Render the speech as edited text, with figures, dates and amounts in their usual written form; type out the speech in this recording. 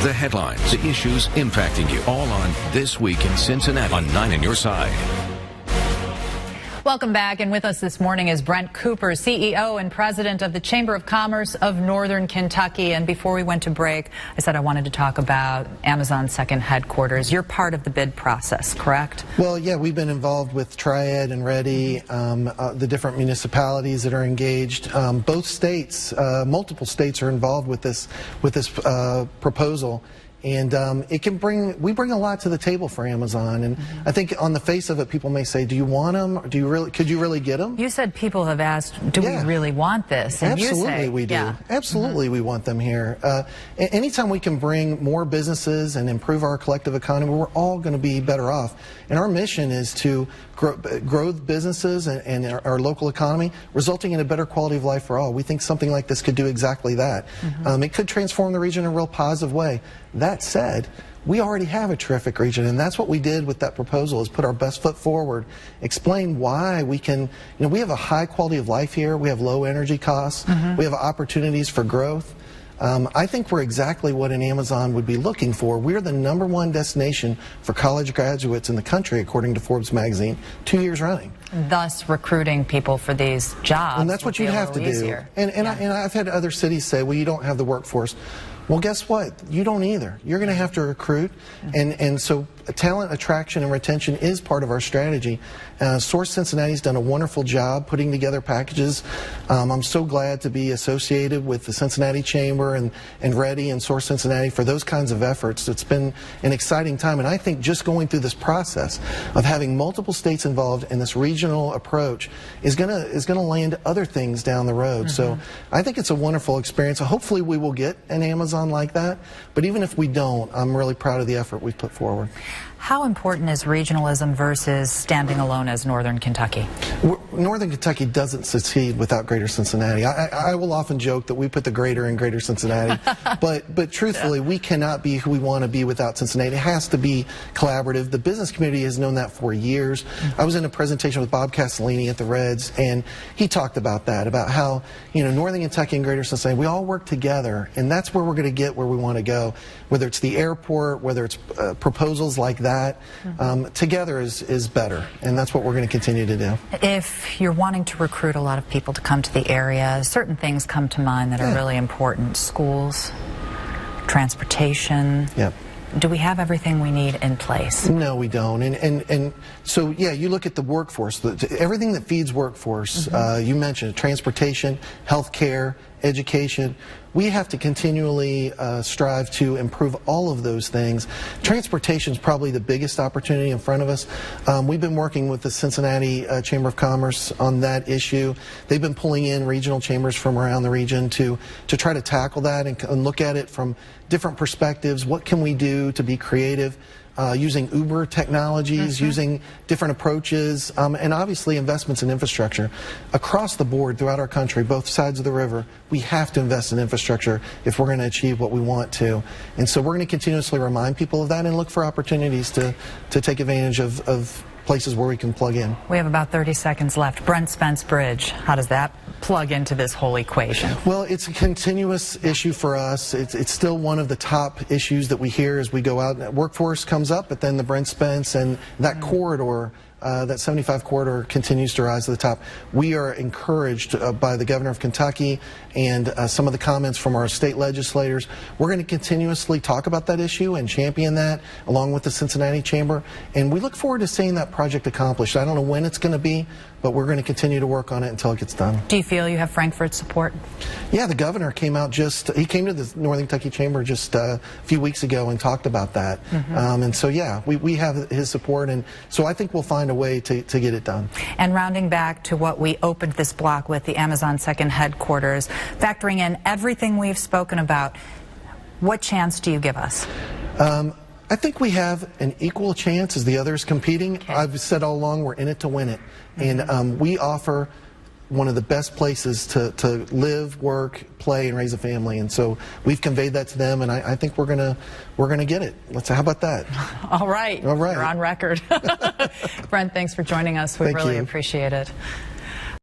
The headlines, the issues impacting you, all on This Week in Cincinnati on 9 on Your Side. Welcome back, and with us this morning is Brent Cooper, CEO and President of the Chamber of Commerce of Northern Kentucky. And before we went to break, I said I wanted to talk about Amazon's second headquarters. You're part of the bid process, correct? Well, yeah, we've been involved with Triad and Ready, the different municipalities that are engaged. Both states, multiple states are involved with this proposal. And we bring a lot to the table for Amazon, and I think on the face of it, people may say, "Do you want them? Or could you really get them?" You said people have asked, "Do we really want this?" And absolutely, you say, we do. Yeah. Absolutely, we want them here. Anytime we can bring more businesses and improve our collective economy, we're all going to be better off. And our mission is to grow businesses and our local economy, resulting in a better quality of life for all. We think something like this could do exactly that. It could transform the region in a real positive way. That said, we already have a terrific region, and that's what we did with that proposal, is put our best foot forward, explain why we can, we have a high quality of life here, we have low energy costs, we have opportunities for growth. I think we're exactly what an Amazon would be looking for. We're the #1 destination for college graduates in the country, according to Forbes magazine, 2 years running. Thus recruiting people for these jobs. And that's what you'd have to do. And I've had other cities say, well, you don't have the workforce. Well, guess what? You don't either. You're going to have to recruit, and so talent attraction and retention is part of our strategy. Source Cincinnati's done a wonderful job putting together packages. I'm so glad to be associated with the Cincinnati Chamber and Ready and Source Cincinnati for those kinds of efforts. It's been an exciting time, and I think just going through this process of having multiple states involved in this regional approach is going to land other things down the road. So I think it's a wonderful experience. Hopefully we will get an Amazon like that, but even if we don't, I'm really proud of the effort we've put forward. How important is regionalism versus standing alone as Northern Kentucky? Northern Kentucky doesn't succeed without Greater Cincinnati. I will often joke that we put the greater in Greater Cincinnati, but truthfully, we cannot be who we want to be without Cincinnati. It has to be collaborative. The business community has known that for years. I was in a presentation with Bob Castellini at the Reds, and he talked about that, about how Northern Kentucky and Greater Cincinnati, we all work together, and that's where we're going to get where we want to go. Whether it's the airport, whether it's proposals like that, together is better, and that's what we're going to continue to do. If you're wanting to recruit a lot of people to come to the area, certain things come to mind that are really important. Schools, transportation. Yep. Do we have everything we need in place? No, we don't. And so, yeah, you look at the workforce, everything that feeds workforce, you mentioned transportation, healthcare, education. We have to continually strive to improve all of those things. Transportation is probably the biggest opportunity in front of us. We've been working with the Cincinnati Chamber of Commerce on that issue. They've been pulling in regional chambers from around the region to try to tackle that and look at it from different perspectives. What can we do to be creative? Using Uber technologies, using different approaches, and obviously investments in infrastructure. Across the board throughout our country, both sides of the river, we have to invest in infrastructure if we're going to achieve what we want to. And so we're going to continuously remind people of that and look for opportunities to take advantage of places where we can plug in. We have about 30 seconds left. Brent, Spence Bridge, how does that plug into this whole equation? Well, it's a continuous issue for us. It's still one of the top issues that we hear as we go out. Workforce comes up, but then the Brent Spence and that corridor, that 75 corridor continues to rise to the top. We are encouraged by the governor of Kentucky and some of the comments from our state legislators. We're going to continuously talk about that issue and champion that along with the Cincinnati Chamber, and we look forward to seeing that project accomplished. I don't know when it's going to be, but we're going to continue to work on it until it gets done. Do you feel you have Frankfurt's support? Yeah, the governor came out he came to the Northern Kentucky Chamber just a few weeks ago and talked about that. And so, yeah, we have his support, and so I think we'll find a way to get it done. And rounding back to what we opened this block with, the Amazon second headquarters, factoring in everything we've spoken about, what chance do you give us? I think we have an equal chance as the others competing. Okay. I've said all along we're in it to win it. And we offer one of the best places to live, work, play, and raise a family. And so we've conveyed that to them, and I think we're gonna get it. How about that? All right. All right. You're on record. Brent, thanks for joining us. We really appreciate it.